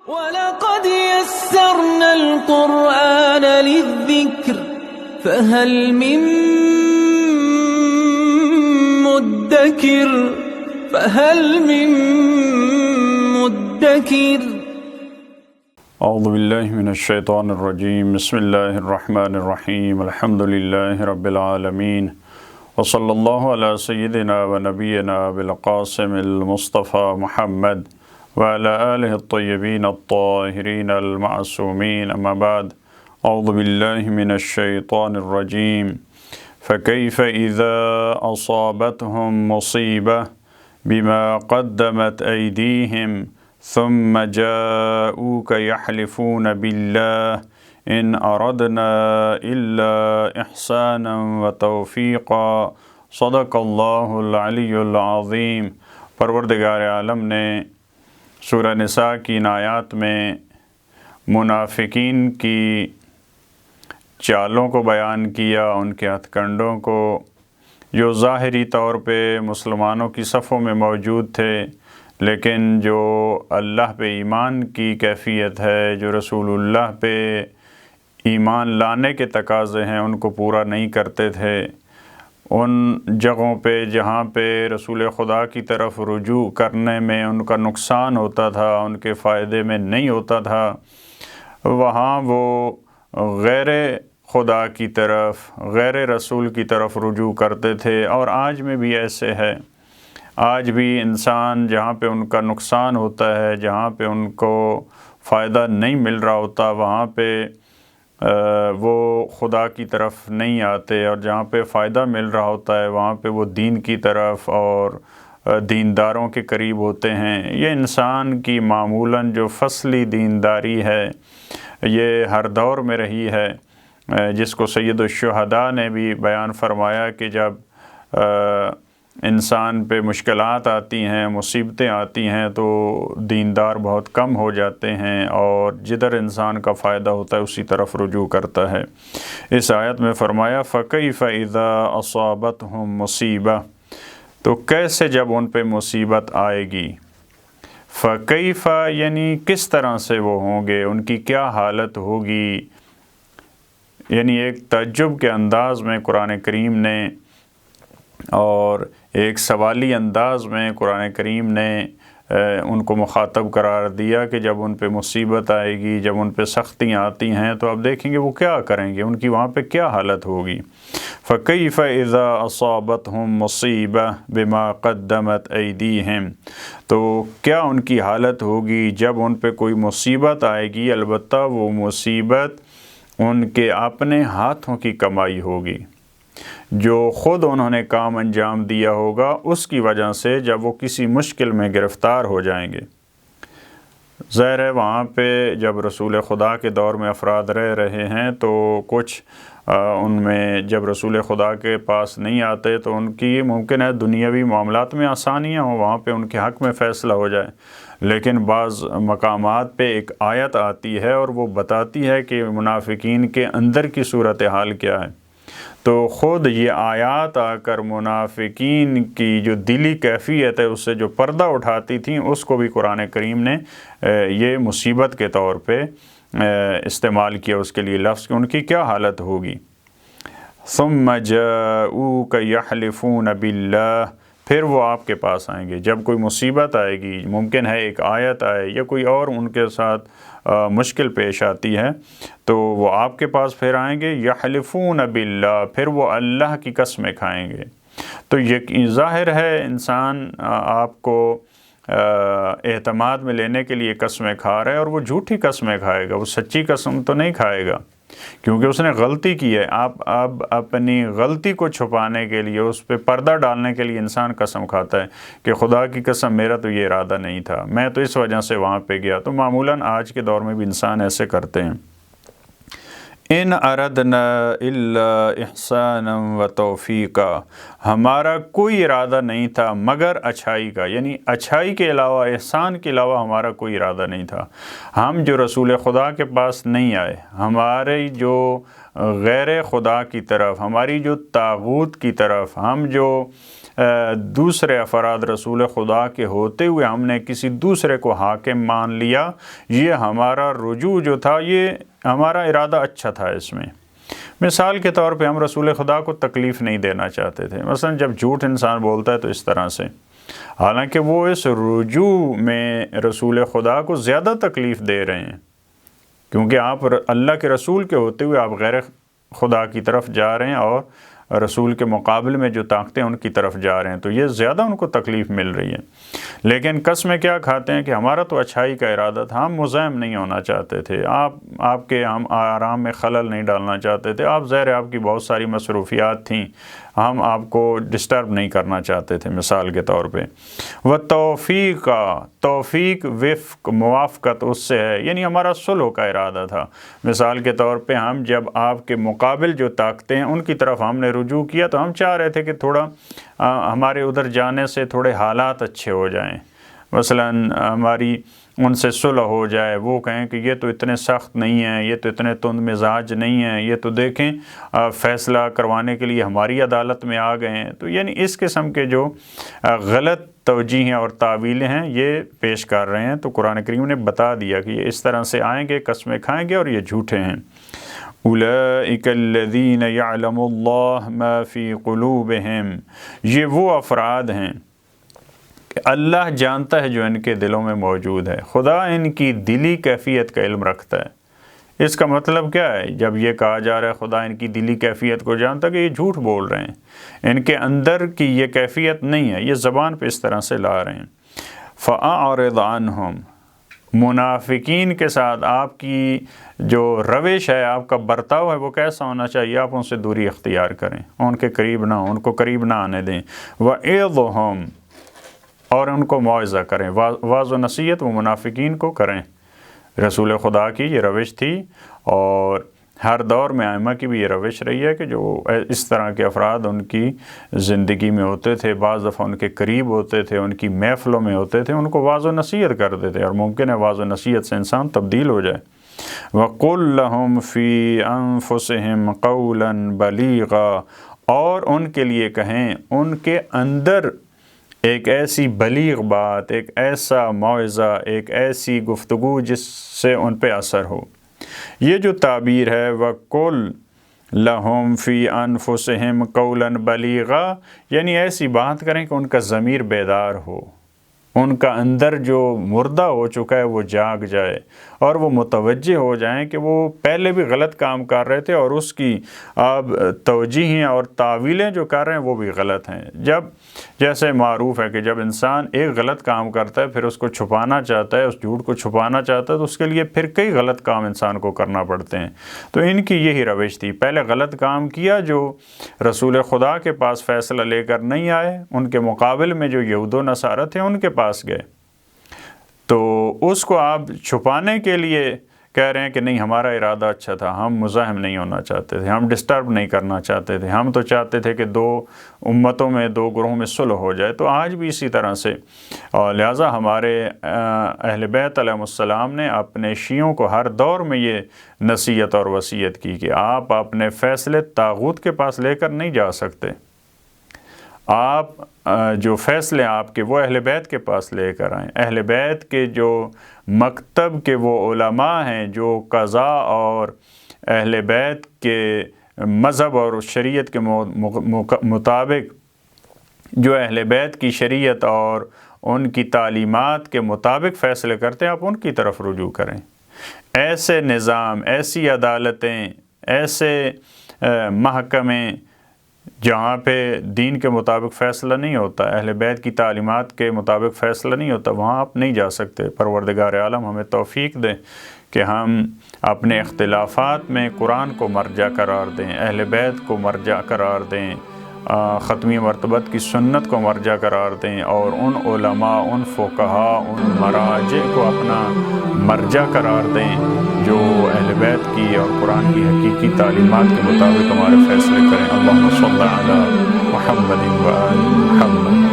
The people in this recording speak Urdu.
وَلَقَدْ يَسَّرْنَا الْقُرْآنَ لِلذِّكْرِ فَهَلْ مِن مُّدَّكِرٍ اعوذ باللہ من الشیطان الرجیم بسم اللہ الرحمن الرحیم الحمد للہ رب العالمین وصلی اللہ علی سیدنا و نبینا بالقاسم المصطفى محمد وعلى آلہ الطیبین الطاہرین المعصومین اما بعد اعوذ باللہ من الشیطان الرجیم فکیف اذا اصابتهم مصیبہ بما قدمت ایدیہم ثم جاءوك يحلفون بالله إن أردنا إلا إحسانا وتوفيقا صدق الله العلی العظیم۔ پروردگار عالم نے سورہ نساء کی ان آیات میں منافقین کی چالوں کو بیان کیا، ان کے ہتھ کنڈوں کو، جو ظاہری طور پہ مسلمانوں کی صفوں میں موجود تھے لیکن جو اللہ پہ ایمان کی کیفیت ہے، جو رسول اللہ پہ ایمان لانے کے تقاضے ہیں، ان کو پورا نہیں کرتے تھے۔ ان جگہوں پہ جہاں پہ رسول خدا کی طرف رجوع کرنے میں ان کا نقصان ہوتا تھا، ان کے فائدے میں نہیں ہوتا تھا، وہاں وہ غیر خدا کی طرف، غیر رسول کی طرف رجوع کرتے تھے۔ اور آج میں بھی ایسے ہے، آج بھی انسان جہاں پہ ان کا نقصان ہوتا ہے، جہاں پہ ان کو فائدہ نہیں مل رہا ہوتا، وہاں پہ وہ خدا کی طرف نہیں آتے، اور جہاں پہ فائدہ مل رہا ہوتا ہے وہاں پہ وہ دین کی طرف اور دینداروں کے قریب ہوتے ہیں۔ یہ انسان کی معمولاً جو فصلی دینداری ہے یہ ہر دور میں رہی ہے، جس کو سید الشہداء نے بھی بیان فرمایا کہ جب انسان پہ مشکلات آتی ہیں، مصیبتیں آتی ہیں تو دیندار بہت کم ہو جاتے ہیں، اور جدھر انسان کا فائدہ ہوتا ہے اسی طرف رجوع کرتا ہے۔ اس آیت میں فرمایا فَكَيْفَ إِذَا أَصَابَتْهُمْ مُصِيبَةٌ، تو کیسے جب ان پہ مصیبت آئے گی، فَكَيْفَ یعنی کس طرح سے وہ ہوں گے، ان کی کیا حالت ہوگی، یعنی ایک تعجب کے انداز میں قرآن کریم نے اور ایک سوالی انداز میں قرآن کریم نے ان کو مخاطب قرار دیا کہ جب ان پہ مصیبت آئے گی، جب ان پہ سختیاں آتی ہیں تو اب دیکھیں گے وہ کیا کریں گے، ان کی وہاں پہ کیا حالت ہوگی۔ فَكَيْفَ إِذَا أَصَابَتْهُمْ مُصِيبَةٌ بِمَا قَدَّمَتْ أَيْدِيهِمْ، تو کیا ان کی حالت ہوگی جب ان پہ کوئی مصیبت آئے گی، البتہ وہ مصیبت ان کے اپنے ہاتھوں کی کمائی ہوگی، جو خود انہوں نے کام انجام دیا ہوگا، اس کی وجہ سے جب وہ کسی مشکل میں گرفتار ہو جائیں گے۔ ظاہر ہے وہاں پہ جب رسول خدا کے دور میں افراد رہ رہے ہیں تو کچھ ان میں جب رسول خدا کے پاس نہیں آتے تو ان کی ممکن ہے دنیاوی معاملات میں آسانیاں ہوں، وہاں پہ ان کے حق میں فیصلہ ہو جائے، لیکن بعض مقامات پہ ایک آیت آتی ہے اور وہ بتاتی ہے کہ منافقین کے اندر کی صورتحال کیا ہے، تو خود یہ آیات آ کر منافقین کی جو دلی کیفیت ہے اس سے جو پردہ اٹھاتی تھیں، اس کو بھی قرآن کریم نے یہ مصیبت کے طور پہ استعمال کیا، اس کے لیے لفظ کہ ان کی کیا حالت ہوگی۔ ثم جاءوک یحلفون باللہ، پھر وہ آپ کے پاس آئیں گے جب کوئی مصیبت آئے گی، ممکن ہے ایک آیت آئے یا کوئی اور ان کے ساتھ مشکل پیش آتی ہے تو وہ آپ کے پاس پھر آئیں گے، یحلفون باللہ، پھر وہ اللہ کی قسمیں کھائیں گے۔ تو یہ ظاہر ہے انسان آپ کو اعتماد میں لینے کے لیے قسمیں کھا رہا ہے اور وہ جھوٹی قسمیں کھائے گا، وہ سچی قسم تو نہیں کھائے گا، کیونکہ اس نے غلطی کی ہے۔ آپ اب اپنی غلطی کو چھپانے کے لیے، اس پہ پردہ ڈالنے کے لیے انسان قسم کھاتا ہے کہ خدا کی قسم میرا تو یہ ارادہ نہیں تھا، میں تو اس وجہ سے وہاں پہ گیا۔ تو معمولاً آج کے دور میں بھی انسان ایسے کرتے ہیں۔ ان اردنا الا احسانا و توفیقا، ہمارا کوئی ارادہ نہیں تھا مگر اچھائی کا، یعنی اچھائی کے علاوہ، احسان کے علاوہ ہمارا کوئی ارادہ نہیں تھا۔ ہم جو رسول خدا کے پاس نہیں آئے، ہمارے جو غیر خدا کی طرف، ہماری جو طاغوت کی طرف، ہم جو دوسرے افراد رسول خدا کے ہوتے ہوئے ہم نے کسی دوسرے کو حاکم مان لیا، یہ ہمارا رجوع جو تھا، یہ ہمارا ارادہ اچھا تھا اس میں۔ مثال کے طور پہ ہم رسول خدا کو تکلیف نہیں دینا چاہتے تھے، مثلا جب جھوٹ انسان بولتا ہے تو اس طرح سے، حالانکہ وہ اس رجوع میں رسول خدا کو زیادہ تکلیف دے رہے ہیں، کیونکہ آپ اللہ کے رسول کے ہوتے ہوئے آپ غیر خدا کی طرف جا رہے ہیں اور رسول کے مقابل میں جو طاقتیں ان کی طرف جا رہے ہیں، تو یہ زیادہ ان کو تکلیف مل رہی ہے۔ لیکن قسمیں کیا کھاتے ہیں کہ ہمارا تو اچھائی کا ارادہ تھا، ہم مزاحم نہیں ہونا چاہتے تھے، آپ کے ہم آرام میں خلل نہیں ڈالنا چاہتے تھے، آپ ظاہر آپ کی بہت ساری مصروفیات تھیں، ہم آپ کو ڈسٹرب نہیں کرنا چاہتے تھے مثال کے طور پہ۔ وہ توفیق وفق موافقت اس سے ہے، یعنی ہمارا صلح کا ارادہ تھا۔ مثال کے طور پہ ہم جب آپ کے مقابل جو طاقتیں ہیں ان کی طرف ہم نے رجوع کیا تو ہم چاہ رہے تھے کہ تھوڑا ہمارے ادھر جانے سے تھوڑے حالات اچھے ہو جائیں، مثلا ہماری ان سے صلح ہو جائے، وہ کہیں کہ یہ تو اتنے سخت نہیں ہیں، یہ تو اتنے تند مزاج نہیں ہیں، یہ تو دیکھیں فیصلہ کروانے کے لیے ہماری عدالت میں آ گئے ہیں۔ تو یعنی اس قسم کے جو غلط توجیہیں اور تعویلیں ہیں یہ پیش کر رہے ہیں، تو قرآن کریم نے بتا دیا کہ یہ اس طرح سے آئیں گے، قسمیں کھائیں گے اور یہ جھوٹے ہیں۔ اولئک الذین یعلم اللہ ما فی قلوبہم، یہ وہ افراد ہیں کہ اللہ جانتا ہے جو ان کے دلوں میں موجود ہے، خدا ان کی دلی کیفیت کا علم رکھتا ہے۔ اس کا مطلب کیا ہے؟ جب یہ کہا جا رہا ہے خدا ان کی دلی کیفیت کو جانتا کہ یہ جھوٹ بول رہے ہیں، ان کے اندر کی یہ کیفیت نہیں ہے، یہ زبان پہ اس طرح سے لا رہے ہیں۔ فَأَعْرِضْ عَنْهُمْ، منافقین کے ساتھ آپ کی جو روش ہے، آپ کا برتاؤ ہے، وہ کیسا ہونا چاہیے؟ آپ ان سے دوری اختیار کریں، ان کے قریب نہ ہوں، ان کو قریب نہ آنے دیں۔ وَعِظْهُمْ، اور ان کو موعظہ کریں، واعظ و نصیحت وہ منافقین کو کریں۔ رسول خدا کی یہ روش تھی، اور ہر دور میں ائمہ کی بھی یہ روش رہی ہے کہ جو اس طرح کے افراد ان کی زندگی میں ہوتے تھے، بعض دفعہ ان کے قریب ہوتے تھے، ان کی محفلوں میں ہوتے تھے، ان کو واعظ و نصیحت کرتے تھے، اور ممکن ہے واعظ و نصیحت سے انسان تبدیل ہو جائے۔ وَقُلْ لَهُمْ فِي أَنفُسِهِمْ قَوْلًا بَلِيغًا، اور ان کے لیے کہیں ان کے اندر ایک ایسی بلیغ بات، ایک ایسا موعظہ، ایک ایسی گفتگو جس سے ان پہ اثر ہو۔ یہ جو تعبیر ہے وَقُلْ لَهُمْ فِي أَنفُسِهِمْ قَوْلًا بَلِيغًا، یعنی ایسی بات کریں کہ ان کا ضمیر بیدار ہو، ان کا اندر جو مردہ ہو چکا ہے وہ جاگ جائے، اور وہ متوجہ ہو جائیں کہ وہ پہلے بھی غلط کام کر رہے تھے، اور اس کی اب توجیہیں اور تعویلیں جو کر رہے ہیں وہ بھی غلط ہیں۔ جب جیسے معروف ہے کہ جب انسان ایک غلط کام کرتا ہے پھر اس کو چھپانا چاہتا ہے، اس جھوٹ کو چھپانا چاہتا ہے، تو اس کے لیے پھر کئی غلط کام انسان کو کرنا پڑتے ہیں۔ تو ان کی یہی روش تھی، پہلے غلط کام کیا، جو رسول خدا کے پاس فیصلہ لے کر نہیں آئے، ان کے مقابل میں جو یہود و نصارہ تھے ان کے پاس گئے، تو اس کو آپ چھپانے کے لیے کہہ رہے ہیں کہ نہیں ہمارا ارادہ اچھا تھا، ہم مزاحم نہیں ہونا چاہتے تھے، ہم ڈسٹرب نہیں کرنا چاہتے تھے، ہم تو چاہتے تھے کہ دو امتوں میں، دو گروہوں میں صلح ہو جائے۔ تو آج بھی اسی طرح سے، اور لہٰذا ہمارے اہل بیت علیہ السلام نے اپنے شیعوں کو ہر دور میں یہ نصیحت اور وصیت کی کہ آپ اپنے فیصلے طاغوت کے پاس لے کر نہیں جا سکتے، آپ جو فیصلے آپ کے وہ اہل بیت کے پاس لے کر آئیں۔ اہل بیت کے جو مکتب کے وہ علماء ہیں جو قضاء اور اہل بیت کے مذہب اور شریعت کے مطابق، جو اہل بیت کی شریعت اور ان کی تعلیمات کے مطابق فیصلے کرتے ہیں، آپ ان کی طرف رجوع کریں۔ ایسے نظام، ایسی عدالتیں، ایسے محکمے جہاں پہ دین کے مطابق فیصلہ نہیں ہوتا، اہل بیت کی تعلیمات کے مطابق فیصلہ نہیں ہوتا، وہاں آپ نہیں جا سکتے۔ پروردگار عالم ہمیں توفیق دے کہ ہم اپنے اختلافات میں قرآن کو مرجع قرار دیں، اہل بیت کو مرجع قرار دیں، ختمی مرتبت کی سنت کو مرجع قرار دیں، اور ان علماء، ان فقہاء، ان مراجع کو اپنا مرجع قرار دیں جو اہل بیت کی اور قرآن کی حقیقی تعلیمات کے مطابق ہمارے فیصلے کریں۔ اللہم صلی علی محمد و آل محمد۔